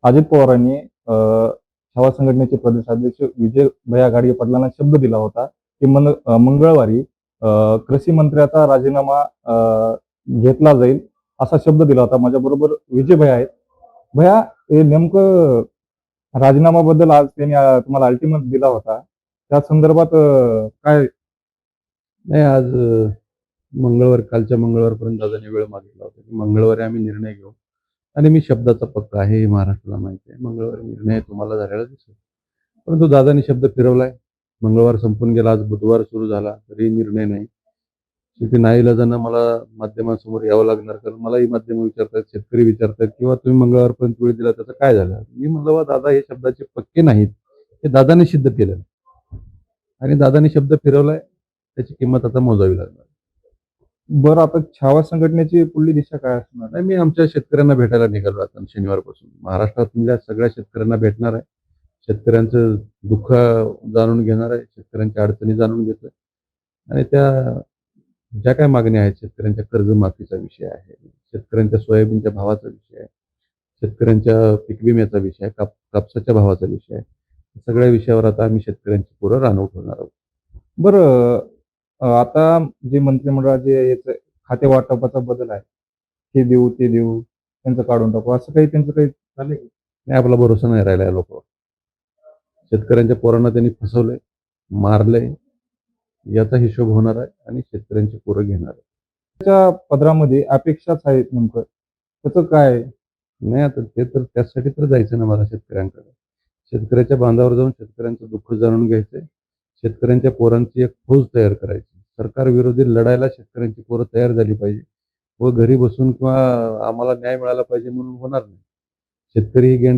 अजित पवारांनी छावा संघटनेचे प्रदेशाध्यक्ष विजय भैय्या घाडगे पाटलांना शब्द दिला होता की मंगळवारी कृषी मंत्र्याचा राजीनामा घेतला जाईल असा शब्द दिला होता. माझ्याबरोबर विजय भैय्या आहेत. भैय्या, हे नेमकं राजीनामाबद्दल आज त्यांनी तुम्हाला अल्टिमेट दिला होता. त्या संदर्भात काय? नाही, आज कालच्या मंगळवारपर्यंत दादांनी वेळ मागितला होता की मंगळवारी आम्ही निर्णय घेऊ. आणि मी शब्दाचा पक्का आहे, हे महाराष्ट्राला माहिती आहे. मंगळवारी निर्णय तुम्हाला झालेला दिसेल. परंतु दादांनी शब्द फिरवलाय. मंगळवार संपून गेला, आज बुधवार सुरू झाला तरी निर्णय नाही. शेवटी नाईलाजानं मला माध्यमांसमोर यावं लागणार, कारण मलाही माध्यम विचारतात, शेतकरी विचारतात किंवा तुम्ही मंगळवारपर्यंत वेळ दिला त्याचं काय झालं. मी म्हणलं, दादा हे शब्दाचे पक्के नाहीत, हे दादाने सिद्ध केलं आणि दादांनी शब्द फिरवलाय, त्याची किंमत आता मोजावी लागणार. बरं, आता छावा संघटनेची पुढली दिशा काय असणार? नाही, मी आमच्या शेतकऱ्यांना भेटायला निघालो आता शनिवारपासून. महाराष्ट्रातल्या सगळ्या शेतकऱ्यांना भेटणार आहे. शेतकऱ्यांचं दुःख जाणून घेणार आहे, शेतकऱ्यांच्या अडचणी जाणून घेतोय आणि त्या ज्या काय मागण्या आहेत, शेतकऱ्यांच्या कर्जमाफीचा विषय आहे, शेतकऱ्यांच्या सोयाबीनच्या भावाचा विषय आहे, शेतकऱ्यांच्या पीक विम्याचा विषय आहे, कापसाच्या भावाचा विषय आहे. सगळ्या विषयावर आता आम्ही शेतकऱ्यांची पुरं रान उठवणार आहोत. बरं, आता जे मंत्रिमंडळात जे याचं खाते वाटपाचा बदल आहे, हे देऊ ते देऊ, त्यांचं काढून टाकू, असं काही त्यांचं काही झालंय? नाही, आपला भरोसा नाही राहिला या लोकांवर. शेतकऱ्यांच्या पोरांना त्यांनी फसवलंय, मारलंय, याचा हिशोब होणार आहे आणि शेतकऱ्यांची पोरं घेणार आहे. त्याच्या पदरामध्ये अपेक्षाच आहेत, नेमकं त्याचं काय? नाही, आता ते तर त्यासाठी तर जायचं ना मला शेतकऱ्यांकडे. शेतकऱ्याच्या बांधावर जाऊन शेतकऱ्यांचं दुःख जाणून घ्यायचंय. शेतकऱ्यांच्या पोरांची एक फौज तयार करायची. सरकार विरोधी लढायला शेतकऱ्यांची पोरं तयार झाली पाहिजे व घरी बसून किंवा आम्हाला न्याय मिळाला पाहिजे म्हणून होणार नाही. शेतकरी ही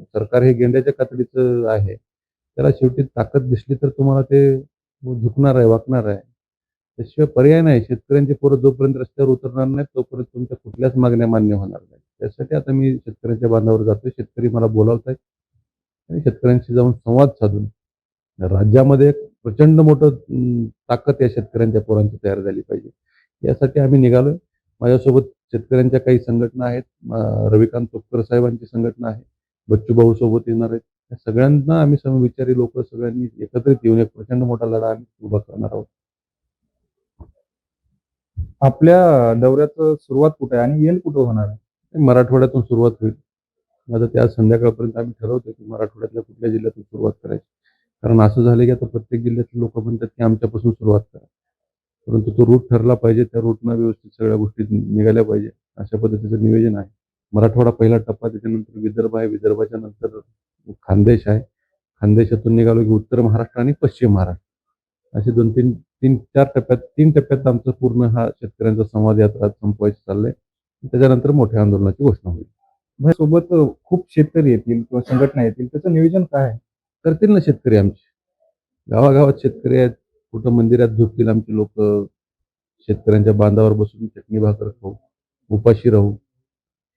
सरकार हे गेंड्याच्या कातडीचं आहे. त्याला शेवटी ताकद दिसली तर तुम्हाला ते झुकणार आहे, वाकणार आहे. त्याशिवाय पर्याय नाही. शेतकऱ्यांची पोरं जोपर्यंत रस्त्यावर उतरणार नाहीत तोपर्यंत तुमच्या कुठल्याच मागण्या मान्य होणार नाही. त्यासाठी आता मी शेतकऱ्यांच्या बांधावर जातोय. शेतकरी मला बोलावतायत आणि शेतकऱ्यांशी जाऊन संवाद साधून राज्यामध्ये एक प्रचंड मोठं ताकद या शेतकऱ्यांच्या पोरांची तयार झाली पाहिजे. यासाठी आम्ही निघालोय. माझ्यासोबत शेतकऱ्यांच्या काही संघटना आहेत. रविकांत तुपकर साहेबांची संघटना आहे. बच्चू भाऊ सोबत येणार आहेत. या सगळ्यांना आम्ही समविचारी लोक सगळ्यांनी एकत्रित येऊन एक प्रचंड मोठा लढा आम्ही उभा करणार आहोत. आपल्या दौऱ्याचं सुरुवात कुठे आहे आणि एंड कुठं होणार आहे? मराठवाड्यातून सुरुवात होईल. आता त्या संध्याकाळपर्यंत आम्ही ठरवतो की मराठवाड्यातल्या कुठल्या जिल्ह्यातून सुरुवात करायची. कारण असं झालं की आता प्रत्येक जिल्ह्यातले लोक म्हणतात की आमच्यापासून सुरुवात करा. परंतु तो रूट ठरला पाहिजे, त्या रूटनं व्यवस्थित सगळ्या गोष्टी निघाल्या पाहिजे. अशा पद्धतीचं नियोजन आहे. मराठवाडा पहिला टप्पा, त्याच्यानंतर विदर्भ आहे, विदर्भाच्या नंतर खानदेश आहे. खानदेशातून निघालो की उत्तर महाराष्ट्र आणि पश्चिम महाराष्ट्र असे 3 टप्प्यात आमचं पूर्ण हा शेतकऱ्यांचा संवाद यात्रा संपवायचं चाललंय. त्याच्यानंतर मोठ्या आंदोलनाची घोषणा होईल. सोबत खूप शेतकरी येतील किंवा संघटना येतील, त्याचं नियोजन काय आहे? करतील ना शेतकरी आमचे. गावागावात शेतकरी आहेत. कुठं मंदिरात झोपतील आमचे लोक. शेतकऱ्यांच्या बांधावर बसून चटणी भाकर खाऊ, उपाशी राहू.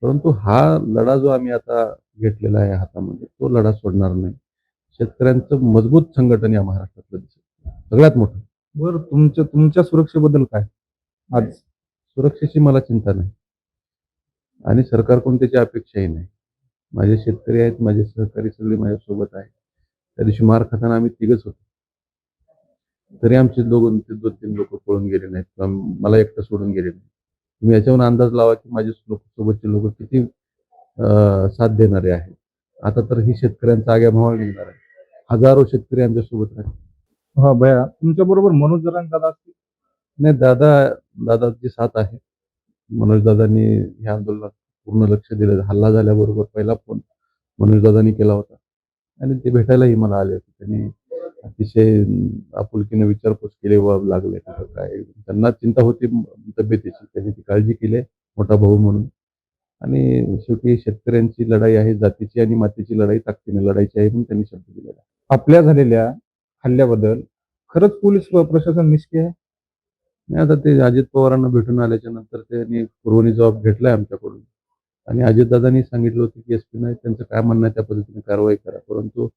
परंतु हा लढा जो आम्ही आता घेतलेला आहे हातामध्ये, तो लढा सोडणार नाही. शेतकऱ्यांचं मजबूत संघटन या महाराष्ट्रातलं दिसत सगळ्यात मोठं. बरं, तुमच्या सुरक्षेबद्दल काय? आज सुरक्षेची मला चिंता नाही आणि सरकारकडून त्याची अपेक्षाही नाही. माझे शेतकरी आहेत, माझे सहकारी सगळे माझ्यासोबत आहेत. त्या दिवशी मार खाताना आम्ही तिघच होतो, तरी आमचे 2-3 लोक पळून गेले नाहीत किंवा मला एकटं सोडून गेले नाही. तुम्ही याच्यावरून अंदाज लावा की माझे सोबतचे लोक किती साथ देणारे आहेत. आता तर ही शेतकऱ्यांचा आग्याभावा निघणार आहे. हजारो शेतकरी आमच्यासोबत आहेत. हा भैया, तुमच्या बरोबर मनोज जरांगे दादा असतील? नाही, दादाची साथ आहे. मनोज दादांनी ह्या आंदोलनात पूर्ण लक्ष दिलं. हल्ला झाल्याबरोबर पहिला फोन मनोज दादांनी केला होता आणि ते भेटायलाही मला आले होते. त्यांनी अतिशय आपुलकीने विचारपूस केली, लागले काय. त्यांना चिंता होती तब्येतीची, त्यांनी ती काळजी केली मोठा भाऊ म्हणून. आणि शेवटी शेतकऱ्यांची लढाई आहे, जातीची आणि मातीची लढाई ताकदीने लढायची आहे म्हणून त्यांनी शब्द दिलेला. आपल्या झालेल्या हल्ल्याबद्दल खरंच पोलीस प्रशासन निष्क्रिय आहे? नाही, आता ते अजित पवारांना भेटून आल्याच्या नंतर त्यांनी पुरवणी जबाब घेतलाय आमच्याकडून आणि अजितदादांनी सांगितलं होतं की एसपी नाही, त्यांचं काय म्हणणं आहे त्या पद्धतीने कारवाई करा. परंतु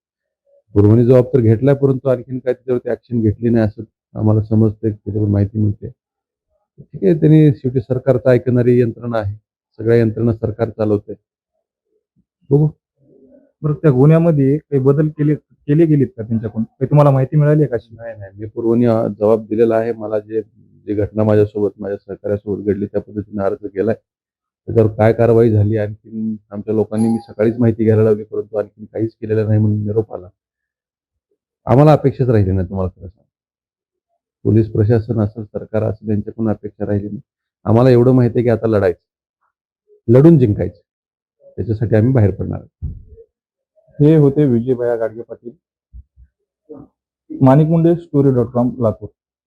पुरवणी जबाब तर घेतलाय, परंतु आणखीन काय त्याच्यावरती ऍक्शन घेतली नाही असं आम्हाला समजतंय, त्याच्यावर माहिती मिळते. ठीक आहे, त्यांनी शेवटी सरकारचं ऐकणारी यंत्रणा आहे. सगळ्या यंत्रणा सरकार चालवते. बघू. बरं, त्या गुन्ह्यामध्ये काही बदल केले गेलेत का त्यांच्याकडून? काही तुम्हाला माहिती मिळाली आहे का अशी? नाही मी पूर्वनी जबाब दिलेला आहे. मला जी घटना माझ्यासोबत माझ्या सहकार्यासोबत घडली त्या पद्धतीने अर्ज केलाय. त्याच्यावर काय कारवाई झाली आणखीन आमच्या लोकांनी मी सकाळीच माहिती घ्यायला लावली, परंतु आणखीन काहीच केलेलं नाही म्हणून निरोप आला. आम्हाला अपेक्षाच राहिली नाही तुम्हाला खरं सांगतो. पोलीस प्रशासन असेल, सरकार असेल यांच्याकडून अपेक्षा राहिली नाही. आम्हाला एवढं माहिती आहे की आता लढायचं. लढून जिंकायचं. त्याच्यासाठी आम्ही बाहेर पडणार आहोत. हे होते विजय भैया गाडगे पाटील. माणिक मुंडे story.com लातूर.